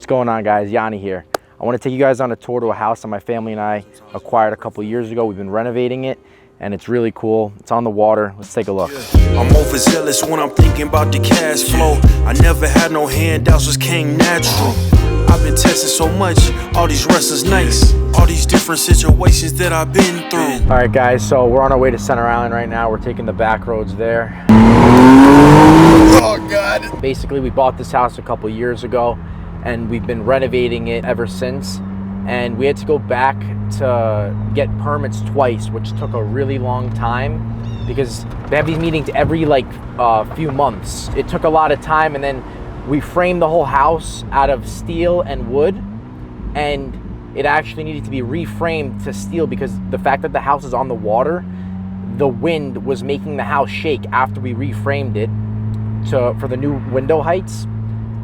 going on, guys? Yanni here. I want to take you guys on a tour to a house that my family and I acquired a couple years ago. We've been renovating it and it's really cool. It's on the water. Let's take a look. I'm overzealous when I'm thinking about the cash flow. I never had no handouts, just came natural. I've been testing so much, all these wrestlers nice, all these different situations that I've been through. All right, guys, so we're on our way to Center Island right now. We're taking the back roads there. Oh God. Basically, we bought this house a couple years ago and we've been renovating it ever since. And we had to go back to get permits twice, which took a really long time because they have these meetings every few months. It took a lot of time, and then we framed the whole house out of steel and wood, and it actually needed to be reframed to steel because the fact that the house is on the water, the wind was making the house shake after we reframed it for the new window heights.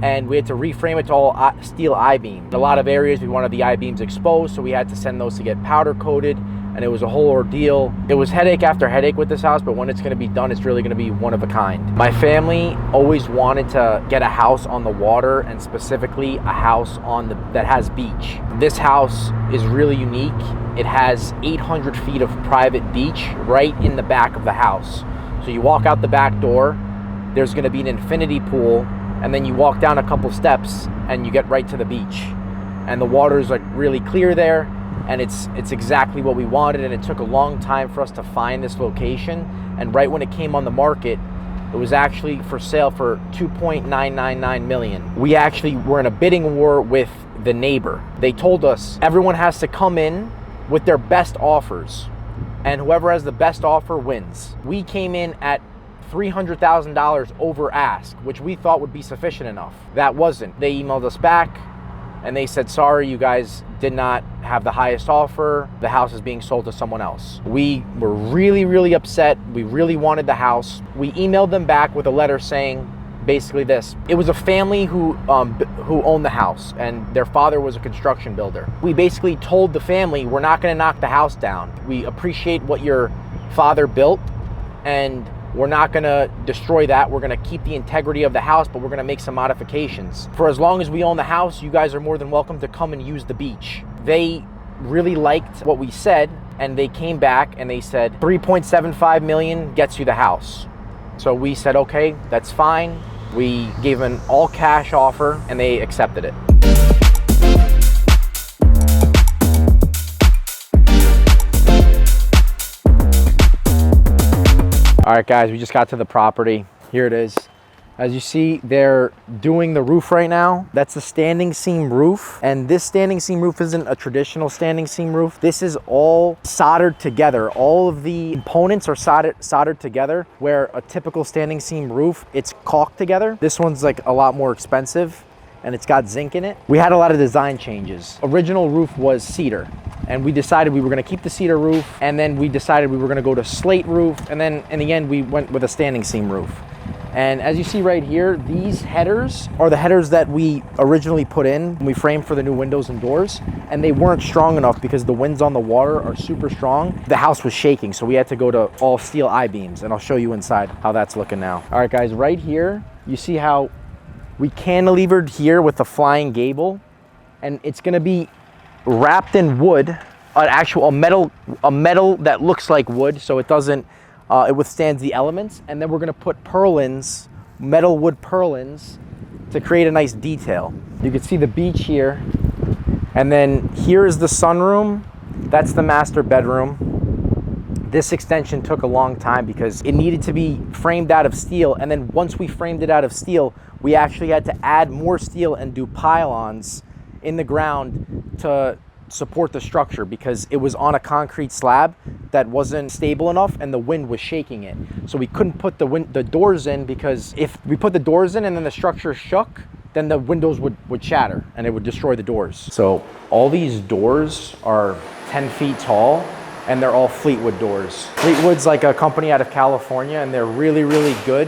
And we had to reframe it to all steel I-beam. A lot of areas we wanted the I-beams exposed, so we had to send those to get powder coated, and it was a whole ordeal. It was headache after headache with this house, but when it's gonna be done, it's really gonna be one of a kind. My family always wanted to get a house on the water, and specifically a house that has beach. This house is really unique. It has 800 feet of private beach right in the back of the house. So you walk out the back door, there's gonna be an infinity pool, and then you walk down a couple steps and you get right to the beach. And the water is really clear there, and it's exactly what we wanted, and it took a long time for us to find this location. And right when it came on the market, it was actually for sale for $2.999 million. We actually were in a bidding war with the neighbor. They told us everyone has to come in with their best offers, and whoever has the best offer wins. We came in at $300,000 over ask, which we thought would be sufficient enough. That wasn't. They emailed us back and they said, sorry, you guys did not have the highest offer. The house is being sold to someone else. We were really, really upset. We really wanted the house. We emailed them back with a letter saying basically this. It was a family who owned the house, and their father was a construction builder. We basically told the family, we're not gonna knock the house down. We appreciate what your father built, and we're not gonna destroy that. We're gonna keep the integrity of the house, but we're gonna make some modifications. For as long as we own the house, you guys are more than welcome to come and use the beach. They really liked what we said, and they came back and they said, 3.75 million gets you the house. So we said, okay, that's fine. We gave an all cash offer and they accepted it. All right, guys, we just got to the property. Here it is. As you see, they're doing the roof right now. That's a standing seam roof. And this standing seam roof isn't a traditional standing seam roof. This is all soldered together. All of the components are soldered together, where a typical standing seam roof, it's caulked together. This one's a lot more expensive, and it's got zinc in it. We had a lot of design changes. Original roof was cedar, and we decided we were gonna keep the cedar roof, and then we decided we were gonna go to slate roof, and then in the end we went with a standing seam roof. And as you see right here, these headers are the headers that we originally put in when we framed for the new windows and doors, and they weren't strong enough because the winds on the water are super strong. The house was shaking, so we had to go to all steel I-beams, and I'll show you inside how that's looking now. All right, guys, right here, you see how we cantilevered here with the flying gable, and it's gonna be wrapped in wood, a metal that looks like wood, so it doesn't, it withstands the elements. And then we're gonna put purlins, metal wood purlins, to create a nice detail. You can see the beach here, and then here is the sunroom. That's the master bedroom. This extension took a long time because it needed to be framed out of steel, and then once we framed it out of steel, we actually had to add more steel and do pylons in the ground to support the structure because it was on a concrete slab that wasn't stable enough and the wind was shaking it. So we couldn't put the doors in, because if we put the doors in and then the structure shook, then the windows would shatter and it would destroy the doors. So all these doors are 10 feet tall, and they're all Fleetwood doors. Fleetwood's like a company out of California, and they're really, really good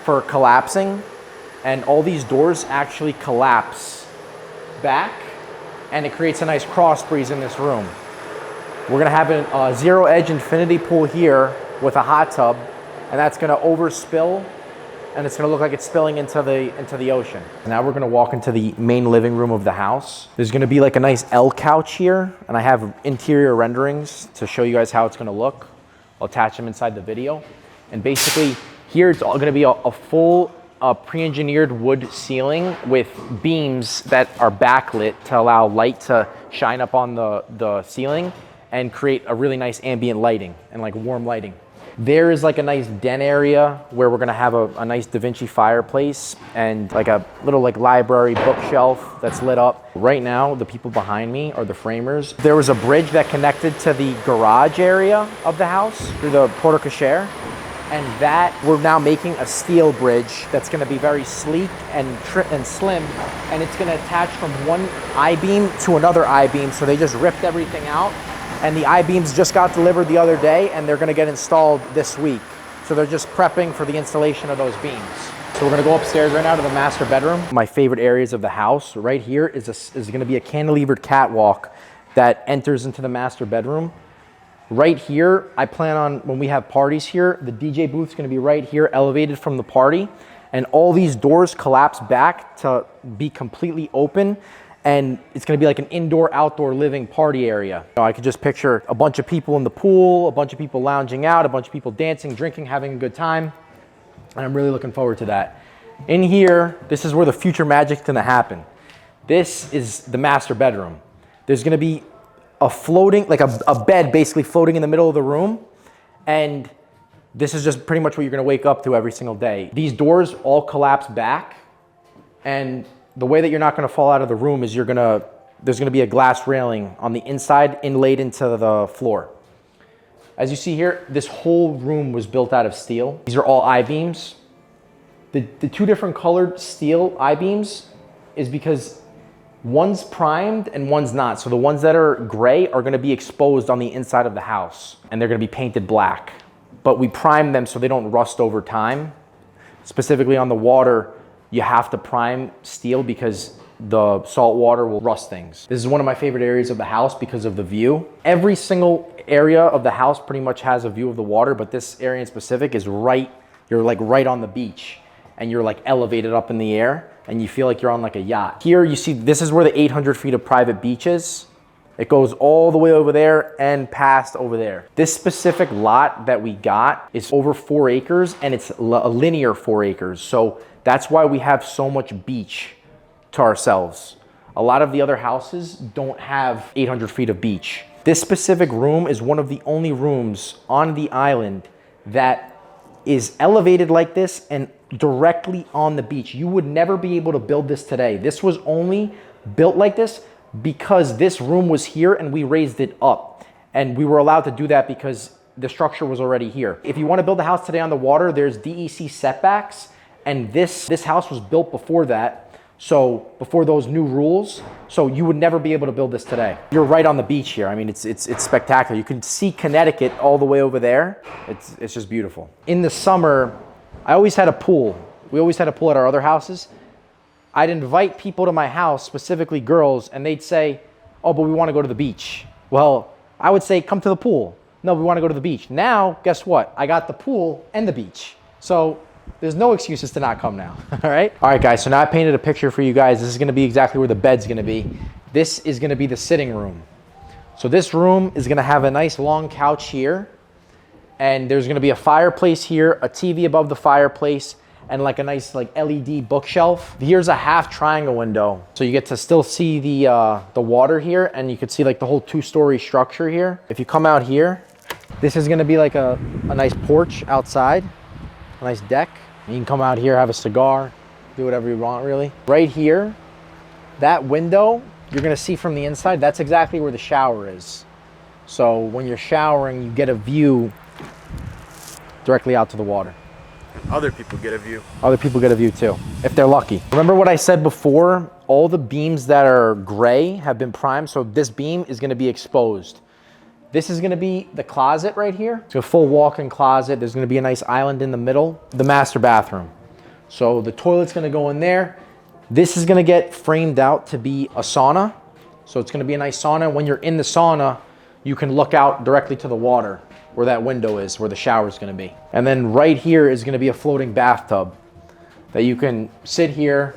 for collapsing. And all these doors actually collapse back, and it creates a nice cross breeze in this room. We're gonna have a zero edge infinity pool here with a hot tub, and that's gonna overspill and it's gonna look like it's spilling into the ocean. Now we're gonna walk into the main living room of the house. There's gonna be like a nice L couch here, and I have interior renderings to show you guys how it's gonna look. I'll attach them inside the video. And basically here it's all gonna be a full pre-engineered wood ceiling with beams that are backlit to allow light to shine up on the ceiling and create a really nice ambient lighting and like warm lighting. There is like a nice den area where we're gonna have a nice Da Vinci fireplace and like a little like library bookshelf that's lit up. Right now, the people behind me are the framers. There was a bridge that connected to the garage area of the house through the porte cochere. And that we're now making a steel bridge that's gonna be very sleek and slim, and it's gonna attach from one I-beam to another I-beam. So they just ripped everything out, and the I-beams just got delivered the other day, and they're gonna get installed this week. So they're just prepping for the installation of those beams. So we're gonna go upstairs right now to the master bedroom. My favorite areas of the house, right here is gonna be a cantilevered catwalk that enters into the master bedroom. Right here, I plan on, when we have parties here, the DJ booth's gonna be right here, elevated from the party, and all these doors collapse back to be completely open, and it's gonna be like an indoor-outdoor living party area. I could just picture a bunch of people in the pool, a bunch of people lounging out, a bunch of people dancing, drinking, having a good time, and I'm really looking forward to that. In here, this is where the future magic's gonna happen. This is the master bedroom. There's gonna be a floating, like a bed basically floating in the middle of the room. And this is just pretty much what you're gonna wake up to every single day. These doors all collapse back. And the way that you're not gonna fall out of the room is there's gonna be a glass railing on the inside inlaid into the floor. As you see here, this whole room was built out of steel. These are all I-beams. The two different colored steel I-beams is because one's primed and one's not. So the ones that are gray are gonna be exposed on the inside of the house and they're gonna be painted black. But we prime them so they don't rust over time. Specifically on the water, you have to prime steel because the salt water will rust things. This is one of my favorite areas of the house because of the view. Every single area of the house pretty much has a view of the water, but this area in specific is you're like right on the beach and you're like elevated up in the air and you feel like you're on like a yacht. Here you see, this is where the 800 feet of private beach is. It goes all the way over there and past over there. This specific lot that we got is over 4 acres and it's a linear 4 acres. So that's why we have so much beach to ourselves. A lot of the other houses don't have 800 feet of beach. This specific room is one of the only rooms on the island that is elevated like this and directly on the beach. You would never be able to build this today. This was only built like this because this room was here and we raised it up. And we were allowed to do that because the structure was already here. If you want to build a house today on the water, there's DEC setbacks, and this house was built before that. So before those new rules, so you would never be able to build this today. You're right on the beach here. I mean, it's spectacular. You can see Connecticut all the way over there. It's just beautiful. In the summer, I always had a pool. We always had a pool at our other houses. I'd invite people to my house, specifically girls, and they'd say, oh, but we want to go to the beach. Well, I would say, come to the pool. No, we want to go to the beach. Now, guess what? I got the pool and the beach. So there's no excuses to not come now, all right? All right, guys, so now I painted a picture for you guys. This is gonna be exactly where the bed's gonna be. This is gonna be the sitting room. So this room is gonna have a nice long couch here, and there's gonna be a fireplace here, a TV above the fireplace, and like a nice like LED bookshelf. Here's a half triangle window. So you get to still see the water here, and you can see like the whole 2-story structure here. If you come out here, this is gonna be like a nice porch outside. A nice deck. You can come out here, have a cigar, do whatever you want really. Right here, that window, you're gonna see from the inside, that's exactly where the shower is. So when you're showering, you get a view directly out to the water. Other people get a view. Other people get a view too, if they're lucky. Remember what I said before? All the beams that are gray have been primed, so this beam is gonna be exposed. This is gonna be the closet right here. It's a full walk-in closet. There's gonna be a nice island in the middle. The master bathroom. So the toilet's gonna go in there. This is gonna get framed out to be a sauna. So it's gonna be a nice sauna. When you're in the sauna, you can look out directly to the water where that window is, where the shower is gonna be. And then right here is gonna be a floating bathtub. that you can sit here,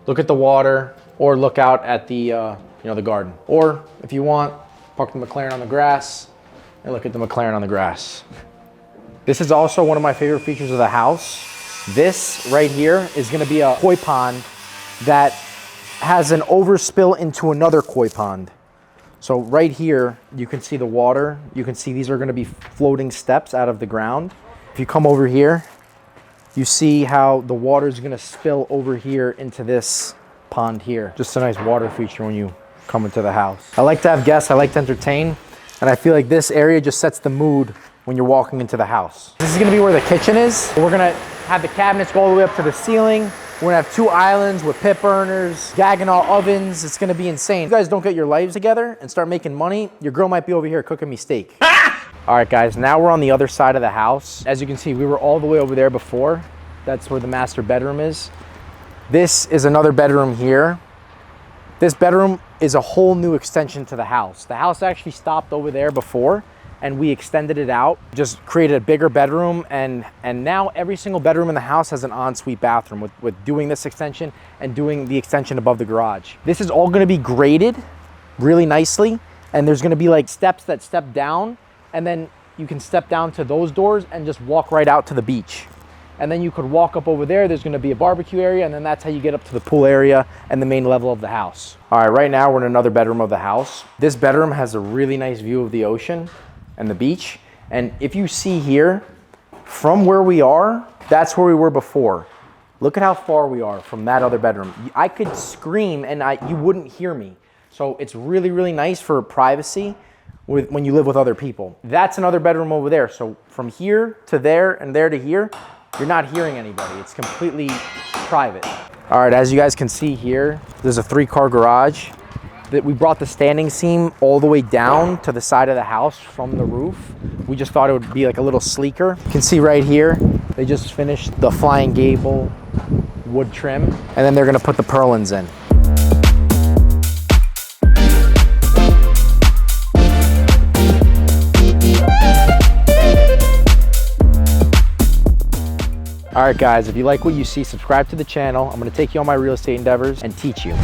look at the water, or look out at the, the garden. Or if you want, park the McLaren on the grass and look at the McLaren on the grass. This is also one of my favorite features of the house. This right here is gonna be a koi pond that has an overspill into another koi pond. So right here, you can see the water. You can see these are gonna be floating steps out of the ground. If you come over here, you see how the water is gonna spill over here into this pond here. Just a nice water feature when you come into the house. I like to have guests, I like to entertain, and I feel like this area just sets the mood when you're walking into the house. This is gonna be where the kitchen is. We're gonna have the cabinets go all the way up to the ceiling. We're gonna have 2 islands with pit burners, Gaggenau ovens. It's gonna be insane. If you guys don't get your lives together and start making money, your girl might be over here cooking me steak. All right, guys, now we're on the other side of the house. As you can see, we were all the way over there before. That's where the master bedroom is. This is another bedroom here. This bedroom is a whole new extension to the house. The house actually stopped over there before, and we extended it out, just created a bigger bedroom, and now every single bedroom in the house has an ensuite bathroom with doing this extension and doing the extension above the garage. This is all gonna be graded really nicely, and there's gonna be like steps that step down, and then you can step down to those doors and just walk right out to the beach. And then you could walk up over there, there's gonna be a barbecue area, and then that's how you get up to the pool area and the main level of the house. All right, right now we're in another bedroom of the house. This bedroom has a really nice view of the ocean and the beach. And if you see here, from where we are, that's where we were before. Look at how far we are from that other bedroom. I could scream and you wouldn't hear me. So it's really, really nice for privacy when you live with other people. That's another bedroom over there. So from here to there and there to here, you're not hearing anybody. It's completely private. All right, as you guys can see here, there's a 3-car garage. That we brought the standing seam all the way down to the side of the house from the roof. We just thought it would be like a little sleeker. You can see right here, they just finished the flying gable wood trim, and then they're gonna put the purlins in. All right, guys, if you like what you see, subscribe to the channel. I'm gonna take you on my real estate endeavors and teach you.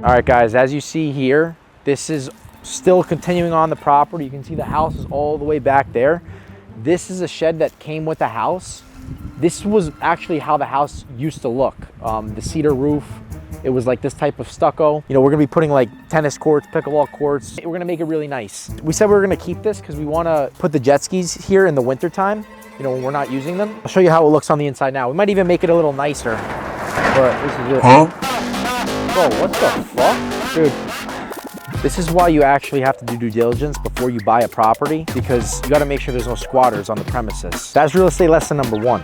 All right, guys, as you see here, this is still continuing on the property. You can see the house is all the way back there. This is a shed that came with the house. This was actually how the house used to look. The cedar roof, it was like this type of stucco. You know, we're gonna be putting like tennis courts, pickleball courts. We're gonna make it really nice. We said we were gonna keep this because we wanna put the jet skis here in the wintertime, you know, when we're not using them. I'll show you how it looks on the inside now. We might even make it a little nicer, but this is it. Huh? Bro, what the fuck? Dude, this is why you actually have to do due diligence before you buy a property, because you gotta make sure there's no squatters on the premises. That's real estate lesson number 1.